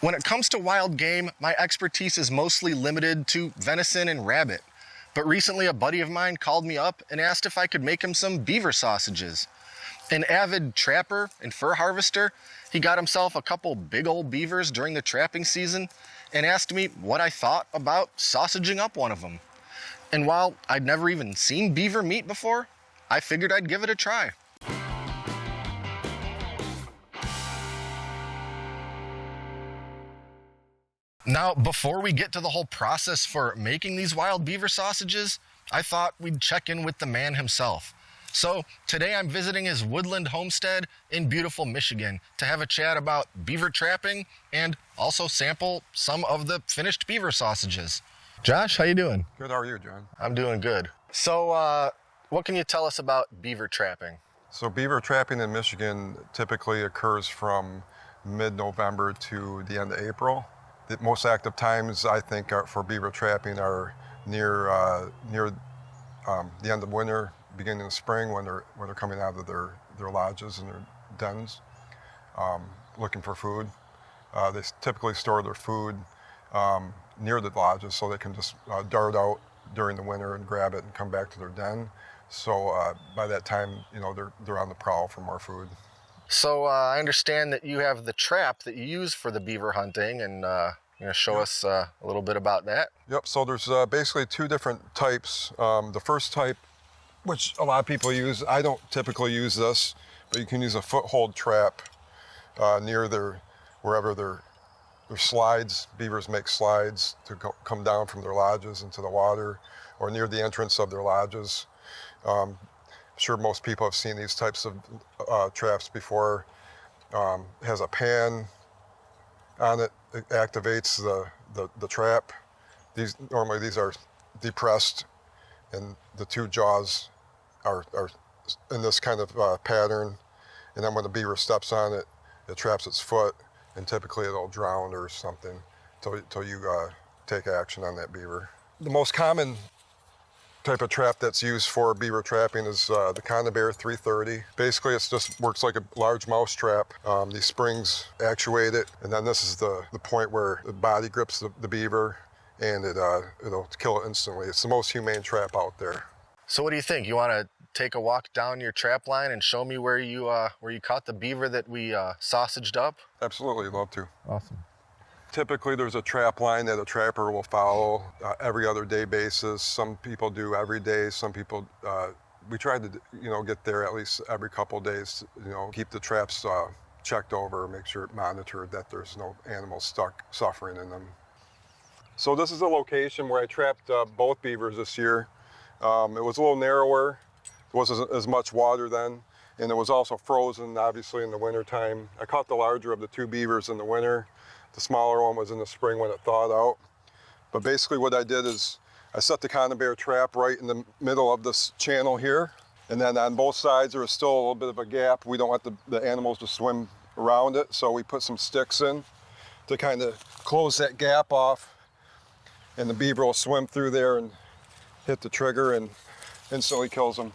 When it comes to wild game, my expertise is mostly limited to venison and rabbit. But recently a buddy of mine called me up and asked if I could make him some beaver sausages. An avid trapper and fur harvester, he got himself a couple big old beavers during the trapping season and asked me what I thought about sausaging up one of them. And while I'd never even seen beaver meat before, I figured I'd give it a try. Now, before we get to the whole process for making these wild beaver sausages, I thought we'd check in with the man himself. So today I'm visiting his woodland homestead in beautiful Michigan to have a chat about beaver trapping and also sample some of the finished beaver sausages. Josh, how you doing? Good, how are you, John? I'm doing good. So what can you tell us about beaver trapping? So beaver trapping in Michigan typically occurs from mid-November to the end of April. The most active times, I think, for beaver trapping are near the end of winter, beginning of spring, when they're coming out of their lodges and their dens, looking for food. They typically store their food near the lodges, so they can just dart out during the winter and grab it and come back to their den. So by that time, they're on the prowl for more food. So I understand that you have the trap that you use for the beaver hunting, and show us a little bit about that. Yep, so there's basically two different types. The first type, which a lot of people use, I don't typically use this, but you can use a foothold trap near wherever their slides. Beavers make slides to come down from their lodges into the water, or near the entrance of their lodges. I'm sure most people have seen these types of traps before. It has a pan on it. It activates the trap. These are depressed, and the two jaws are in this kind of pattern. And then when the beaver steps on it, it traps its foot, and typically it'll drown or something till you take action on that beaver. The most common type of trap that's used for beaver trapping is the Conibear 330. Basically, it just works like a large mouse trap. These springs actuate it, and then this is the point where the body grips the beaver, and it'll kill it instantly. It's the most humane trap out there. So what do you think? You want to take a walk down your trap line and show me where you caught the beaver that we sausaged up? Absolutely, love to. Awesome. Typically, there's a trap line that a trapper will follow every other day basis. Some people do every day. Some people, we try to, get there at least every couple days. Keep the traps checked over, make sure monitored that there's no animals stuck suffering in them. So this is a location where I trapped both beavers this year. It was a little narrower. There wasn't as much water then, and it was also frozen, obviously, in the wintertime. I caught the larger of the two beavers in the winter. The smaller one was in the spring when it thawed out. But basically what I did is I set the Conibear trap right in the middle of this channel here. And then on both sides there was still a little bit of a gap. We don't want the animals to swim around it, so we put some sticks in to kind of close that gap off. And the beaver will swim through there and hit the trigger and instantly kills them.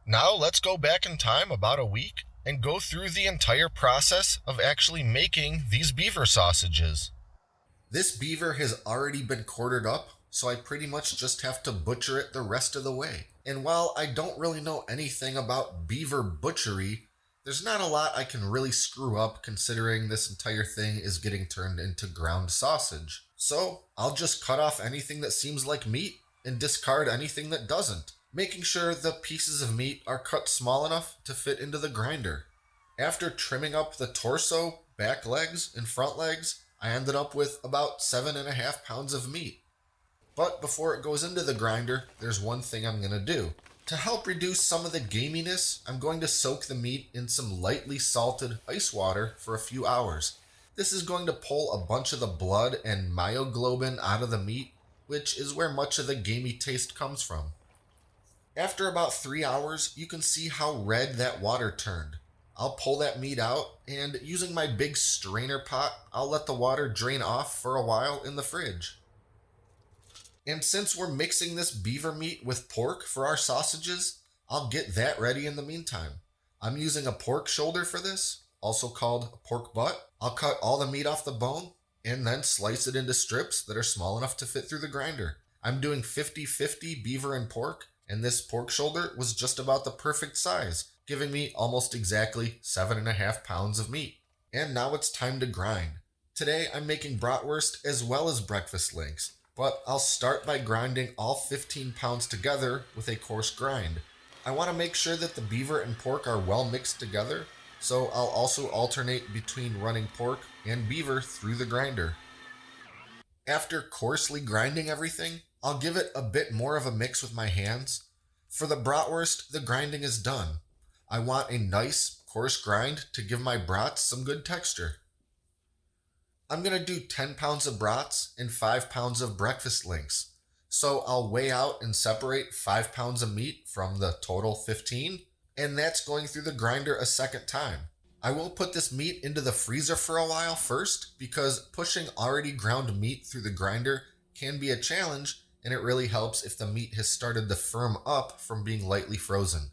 Now let's go back in time about a week and go through the entire process of actually making these beaver sausages. This beaver has already been quartered up, so I pretty much just have to butcher it the rest of the way. And while I don't really know anything about beaver butchery, there's not a lot I can really screw up considering this entire thing is getting turned into ground sausage. So I'll just cut off anything that seems like meat and discard anything that doesn't, making sure the pieces of meat are cut small enough to fit into the grinder. After trimming up the torso, back legs, and front legs, I ended up with about 7.5 pounds of meat. But before it goes into the grinder, there's one thing I'm going to do. To help reduce some of the gaminess, I'm going to soak the meat in some lightly salted ice water for a few hours. This is going to pull a bunch of the blood and myoglobin out of the meat, which is where much of the gamey taste comes from. After about 3 hours, you can see how red that water turned. I'll pull that meat out, and using my big strainer pot, I'll let the water drain off for a while in the fridge. And since we're mixing this beaver meat with pork for our sausages, I'll get that ready in the meantime. I'm using a pork shoulder for this. also called a pork butt. I'll cut all the meat off the bone and then slice it into strips that are small enough to fit through the grinder. I'm doing 50-50 beaver and pork, and this pork shoulder was just about the perfect size, giving me almost exactly 7.5 pounds of meat. And now it's time to grind. Today I'm making bratwurst as well as breakfast links, but I'll start by grinding all 15 pounds together with a coarse grind. I want to make sure that the beaver and pork are well mixed together, so I'll also alternate between running pork and beaver through the grinder. After coarsely grinding everything, I'll give it a bit more of a mix with my hands. For the bratwurst, the grinding is done. I want a nice, coarse grind to give my brats some good texture. I'm going to do 10 pounds of brats and 5 pounds of breakfast links. So I'll weigh out and separate 5 pounds of meat from the total 15, and that's going through the grinder a second time. I will put this meat into the freezer for a while first because pushing already ground meat through the grinder can be a challenge, and it really helps if the meat has started to firm up from being lightly frozen.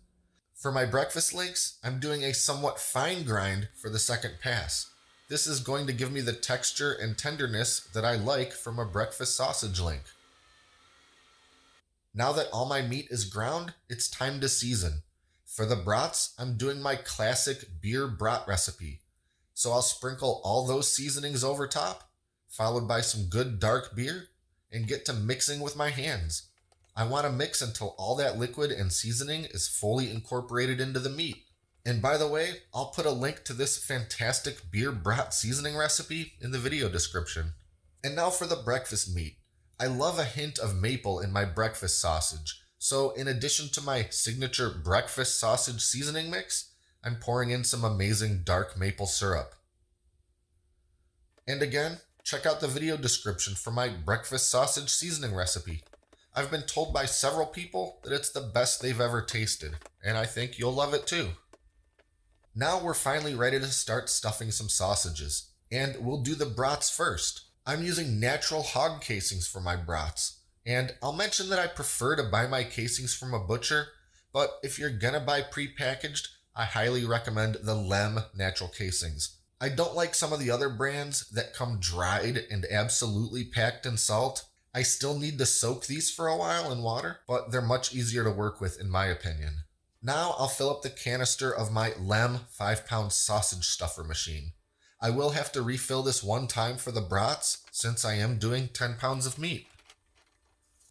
For my breakfast links, I'm doing a somewhat fine grind for the second pass. This is going to give me the texture and tenderness that I like from a breakfast sausage link. Now that all my meat is ground, it's time to season. For the brats, I'm doing my classic beer brat recipe. So I'll sprinkle all those seasonings over top, followed by some good dark beer, and get to mixing with my hands. I want to mix until all that liquid and seasoning is fully incorporated into the meat. And by the way, I'll put a link to this fantastic beer brat seasoning recipe in the video description. And now for the breakfast meat. I love a hint of maple in my breakfast sausage, so in addition to my signature breakfast sausage seasoning mix, I'm pouring in some amazing dark maple syrup. And again, check out the video description for my breakfast sausage seasoning recipe. I've been told by several people that it's the best they've ever tasted, and I think you'll love it too. Now we're finally ready to start stuffing some sausages, and we'll do the brats first. I'm using natural hog casings for my brats, and I'll mention that I prefer to buy my casings from a butcher, but if you're gonna buy pre-packaged, I highly recommend the LEM natural casings. I don't like some of the other brands that come dried and absolutely packed in salt. I still need to soak these for a while in water, but they're much easier to work with in my opinion. Now I'll fill up the canister of my LEM 5-pound sausage stuffer machine. I will have to refill this one time for the brats since I am doing 10 pounds of meat.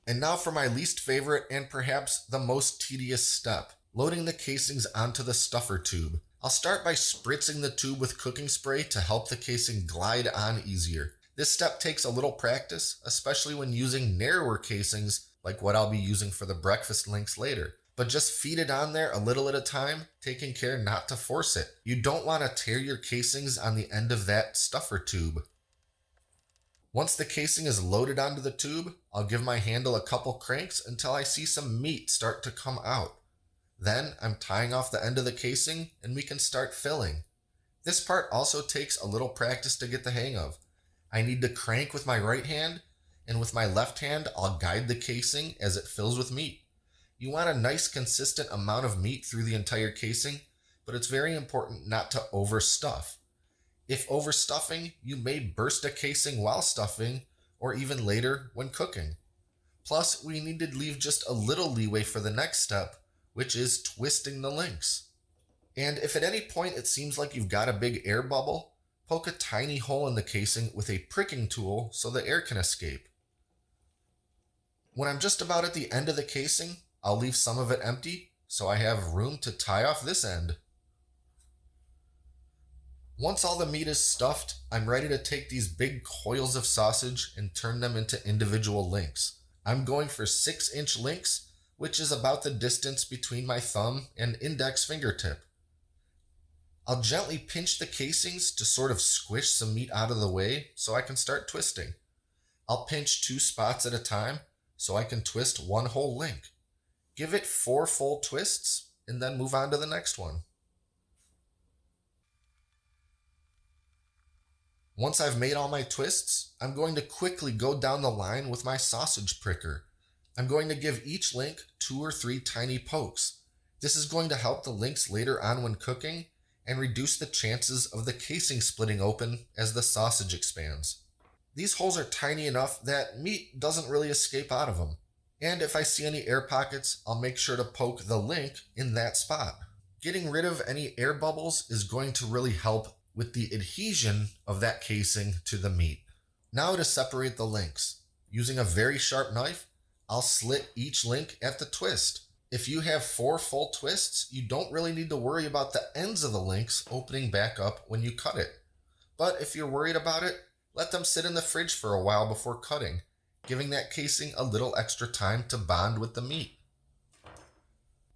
And now for my least favorite and perhaps the most tedious step, loading the casings onto the stuffer tube. I'll start by spritzing the tube with cooking spray to help the casing glide on easier. This step takes a little practice, especially when using narrower casings like what I'll be using for the breakfast links later. But just feed it on there a little at a time, taking care not to force it. You don't want to tear your casings on the end of that stuffer tube. Once the casing is loaded onto the tube, I'll give my handle a couple cranks until I see some meat start to come out. Then I'm tying off the end of the casing and we can start filling. This part also takes a little practice to get the hang of. I need to crank with my right hand, and with my left hand I'll guide the casing as it fills with meat. You want a nice consistent amount of meat through the entire casing, but it's very important not to overstuff. If overstuffing, you may burst a casing while stuffing, or even later when cooking. Plus, we need to leave just a little leeway for the next step, which is twisting the links. And if at any point it seems like you've got a big air bubble, poke a tiny hole in the casing with a pricking tool so the air can escape. When I'm just about at the end of the casing, I'll leave some of it empty so I have room to tie off this end. Once all the meat is stuffed, I'm ready to take these big coils of sausage and turn them into individual links. I'm going for 6-inch links, which is about the distance between my thumb and index fingertip. I'll gently pinch the casings to sort of squish some meat out of the way so I can start twisting. I'll pinch 2 spots at a time so I can twist one whole link. Give it 4 full twists and then move on to the next one. Once I've made all my twists, I'm going to quickly go down the line with my sausage pricker. I'm going to give each link 2 or 3 tiny pokes. This is going to help the links later on when cooking, and reduce the chances of the casing splitting open as the sausage expands. These holes are tiny enough that meat doesn't really escape out of them, and if I see any air pockets, I'll make sure to poke the link in that spot. Getting rid of any air bubbles is going to really help with the adhesion of that casing to the meat. Now to separate the links. Using a very sharp knife, I'll slit each link at the twist. If you have 4 full twists, you don't really need to worry about the ends of the links opening back up when you cut it. But if you're worried about it, let them sit in the fridge for a while before cutting, giving that casing a little extra time to bond with the meat.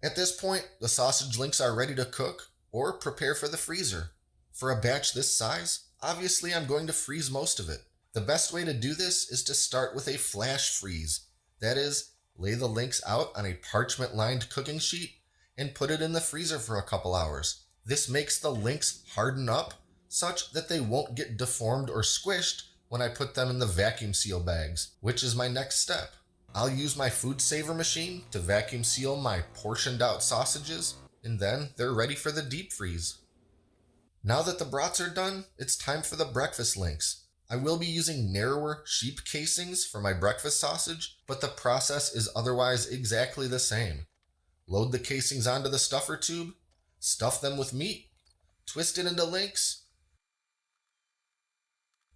At this point, the sausage links are ready to cook or prepare for the freezer. For a batch this size, obviously I'm going to freeze most of it. The best way to do this is to start with a flash freeze. That is, lay the links out on a parchment-lined cooking sheet and put it in the freezer for a couple hours. This makes the links harden up such that they won't get deformed or squished when I put them in the vacuum seal bags, which is my next step. I'll use my food saver machine to vacuum seal my portioned out sausages, and then they're ready for the deep freeze. Now that the brats are done, it's time for the breakfast links. I will be using narrower sheep casings for my breakfast sausage, but the process is otherwise exactly the same. Load the casings onto the stuffer tube, stuff them with meat, twist it into links,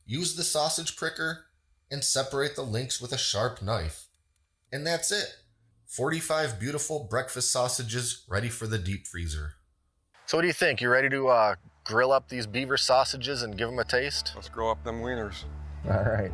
use the sausage pricker, and separate the links with a sharp knife. And that's it. 45 beautiful breakfast sausages ready for the deep freezer. So what do you think? You ready to grill up these beaver sausages and give them a taste? Let's grill up them wieners. All right.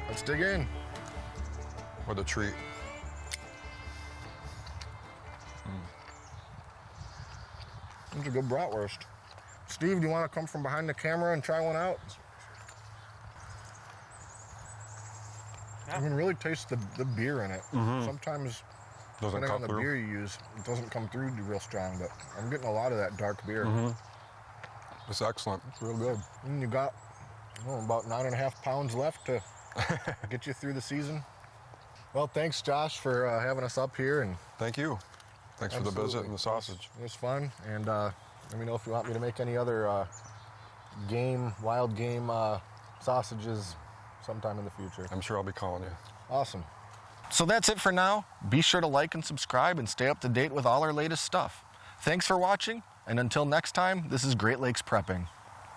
Let's dig in. What a treat. That's a good bratwurst. Steve, do you want to come from behind the camera and try one out? Yeah. You can really taste the beer in it. Sometimes, depending on the beer you use, it doesn't come through real strong, but I'm getting a lot of that dark beer. It's excellent. It's real good. And you got about 9.5 pounds left to get you through the season. Well, thanks, Josh, for having us up here. And thank you. Thanks for the visit and the sausage. It was fun. And let me know if you want me to make any other wild game sausages sometime in the future. I'm sure I'll be calling you. Awesome. So that's it for now. Be sure to like and subscribe and stay up to date with all our latest stuff. Thanks for watching, and until next time, this is Great Lakes Prepping.